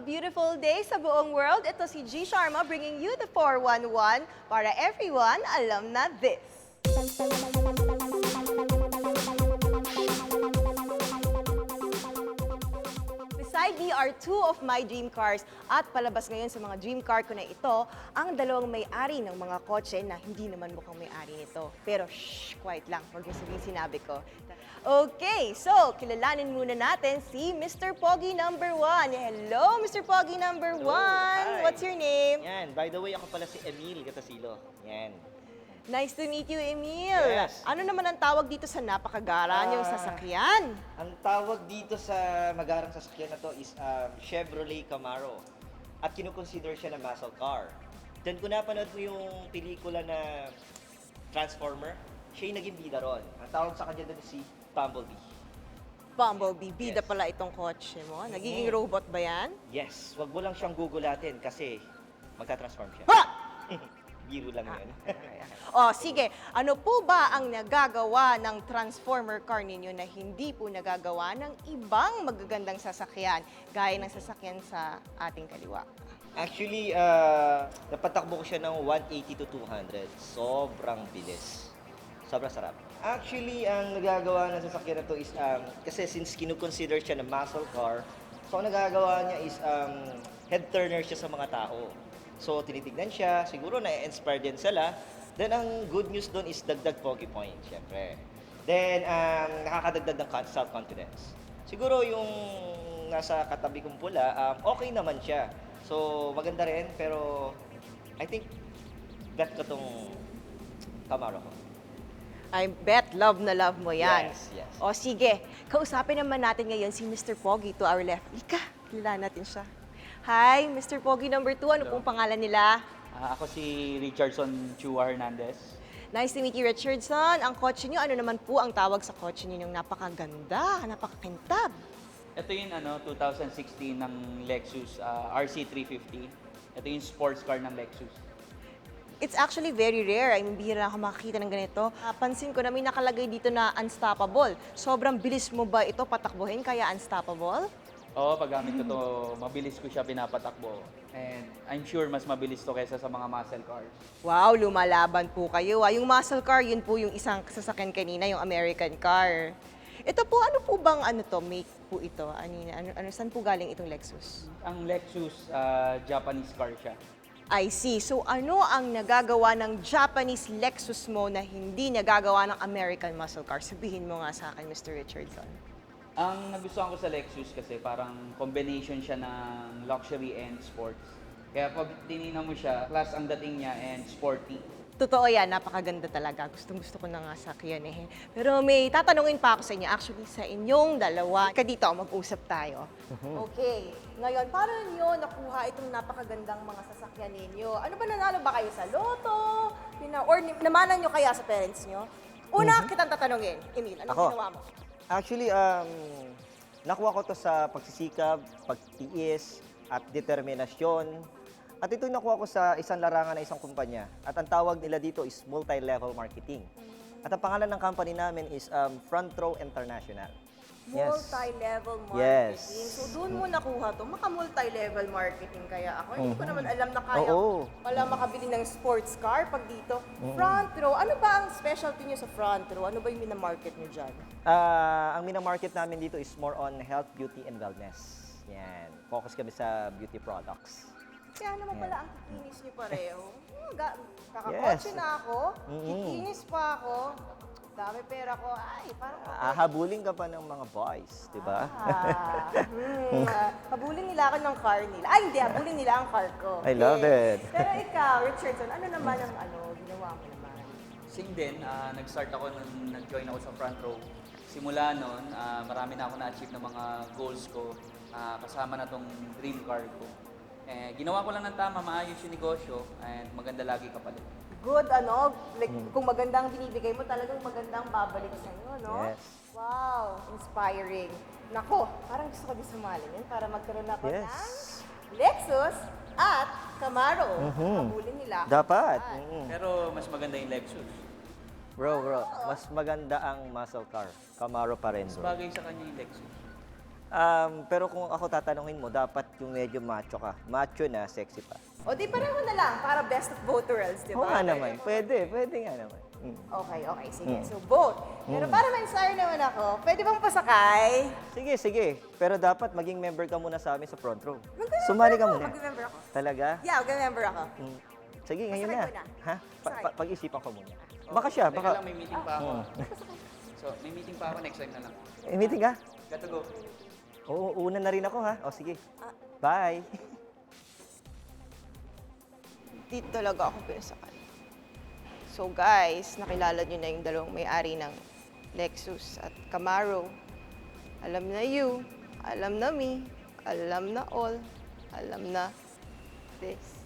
A beautiful day sa buong world. Ito si G Sharma bringing you the 411 para everyone alam na this. Beside me are two of my dream cars at palabas ngayon sa mga dream car ko na ito ang dalawang may-ari ng mga kotse na hindi naman mukhang may-ari nito. Pero shh, quiet lang, huwag niyo sabihin sinabi ko. Okay, so kilalanin muna natin si Mr. Pogi number 1. Hello, Mr. Pogi number 1. Hi. What's your name? Yan, by the way, ako pala si Emil Gatasilo. Yan. Nice to meet you, Emil. Yes. Ano naman ang tawag dito sa napakagara niyong sasakyan? Ang tawag dito sa magarang sasakyan na to is Chevrolet Camaro. At kinukonsider siya na muscle car. Diyan ko napanood mo yung pelikula na Transformer. Siya yung naging bida ron. Ang tawag sa kanya doon si Bumblebee. Bumblebee, bida Yes. pala itong kotse mo. Nagiging robot ba yan? Yes, wag mo lang siyang gugulatin kasi magta-transform siya. Ha! Biro lang yan. O, sige. Ano po ba ang nagagawa ng Transformer car ninyo na hindi po nagagawa ng ibang magagandang sasakyan, gaya ng sasakyan sa ating kaliwa? Actually, napatakbo ko siya ng 180 to 200. Sobrang bilis. Sobrang sarap. Actually, ang nagagawa ng sasakyan na to is, kasi since kinukonsider siya na muscle car, so ang nagagawa niya is head turner siya sa mga tao. So, tinitignan siya, siguro na-inspire din sila. Then, ang good news doon is dagdag pogi point, syempre. Then, nakakadagdag ng self-confidence. Siguro yung nasa katabi kong pula, okay naman siya. So, maganda rin, pero I think bet ko tong Camaro ko. I bet love na love mo yan. Yes, yes. O sige, kausapin naman natin ngayon si Mr. Pogi to our left. Ika, kilala natin siya. Hi, Mr. Pogi number 2. Ano pong pangalan nila? Ako si Richardson Chua Hernandez. Nice to meet you, Richardson. Ang kotse niyo, ano naman po ang tawag sa kotse niyo yung napakaganda, napakakintab? Ito yung 2016 ng Lexus RC350. Ito yung sports car ng Lexus. It's actually very rare. I mean, bihira ako makakita ng ganito. Pansin ko na may nakalagay dito na unstoppable. Sobrang bilis mo ba ito patakbuhin kaya unstoppable? Oo, paggamit ko to, mabilis ko siya pinapatakbo. And I'm sure mas mabilis to kaysa sa mga muscle cars. Wow, lumalaban po kayo. Yung muscle car, yun po yung isang sasakyan kanina, yung American car. Ito po, ano po bang make po ito? Saan po galing itong Lexus? Ang Lexus, Japanese car siya. I see. So ano ang nagagawa ng Japanese Lexus mo na hindi nagagawa ng American muscle car? Sabihin mo nga sa akin, Mr. Richardson. Ang nagustuhan ko sa Lexus kasi parang combination siya ng luxury and sports. Kaya pag tinignan mo siya, class ang dating niya and sporty. Totoo yan, napakaganda talaga. Gusto ko na nga sakyan eh. Pero may tatanungin pa ako sa inyo. Actually, sa inyong dalawa. Dito, mag-usap tayo. Okay. Ngayon, paano nyo nakuha itong napakagandang mga sasakyan ninyo? Ano ba, nanalo ba kayo sa loto? Or namanan nyo kaya sa parents nyo? Una, kitang tatanungin. Emil, anong Ako? ginawa mo? Actually, nakuha ko to sa pagsisikap, pagtiis, at determinasyon. At ito nakuha ko sa isang larangan ng isang kumpanya. At ang tawag nila dito is multi-level marketing. At ang pangalan ng company namin is Front Row International. Yes. Multi-level marketing. Yes. So doon mo nakuha to, maka-multi-level marketing kaya ako. Hindi ko naman alam na kaya Oo. pala makabili ng sports car pag dito. Front row, ano ba ang specialty niyo sa front row? Ano ba yung minamarket niyo dyan? Ang minamarket namin dito is more on health, beauty, and wellness. Yan. Focus kami sa beauty products. Kaya naman pala ang kikinis niyo pareho. Kakakotse Yes. na ako, kikinis pa ako, dami pera ko, ay parang Habulin ka pa ng mga boys, di ba? habulin nila ako ng car nila. Ay, hindi, habulin nila ang car ko. I love it. Pero ikaw, Richardson, ano naman ang ginawa mo naman? Same din, nag-start ako nung nag-join ako sa front row. Simula nun, marami na ako na-achieve ng mga goals ko, kasama na tong dream car ko. Ginawa ko lang ng tama, maayos yung negosyo, and maganda lagi kapalit. Good, like kung magandang binibigay mo, talagang magandang babalik sa iyo, no? Yes. Wow, inspiring. Nako, parang gusto ko din sumali yan para magkaroon ako Yes. ng Lexus at Camaro. Habulin nila ako. Dapat. Pero mas maganda yung Lexus. Bro, mas maganda ang muscle car. Camaro pa rin, Mas bro. bagay sa kanya yung Lexus. Pero kung ako tatanungin mo, dapat yung medyo macho ka. Macho na, sexy pa. O di pareho na lang, para best of both worlds, di Oo ba? nga naman. Pwede nga naman. Okay, sige. So, both. Pero para ma-inspire naman ako, pwede bang pasakay? Sige. Pero dapat maging member ka muna sa amin sa front row. Sumali ka muna. Mag-remember ako. Talaga? Yeah, mag-remember ako. Sige, ngayon Pasakay na. ko na. Ha? Pasakay. Pag-isipan ko muna. Baka siya, Teka baka... lang, may meeting pa ako. So, may meeting pa ako, next time na lang. Meeting ka? Got to go. Oo, una na rin ako ha. O sige. Bye. Dito talaga ako pinasakay. So guys, nakilala nyo na yung dalawang may-ari ng Lexus at Camaro. Alam na you, alam na me, alam na all, alam na this.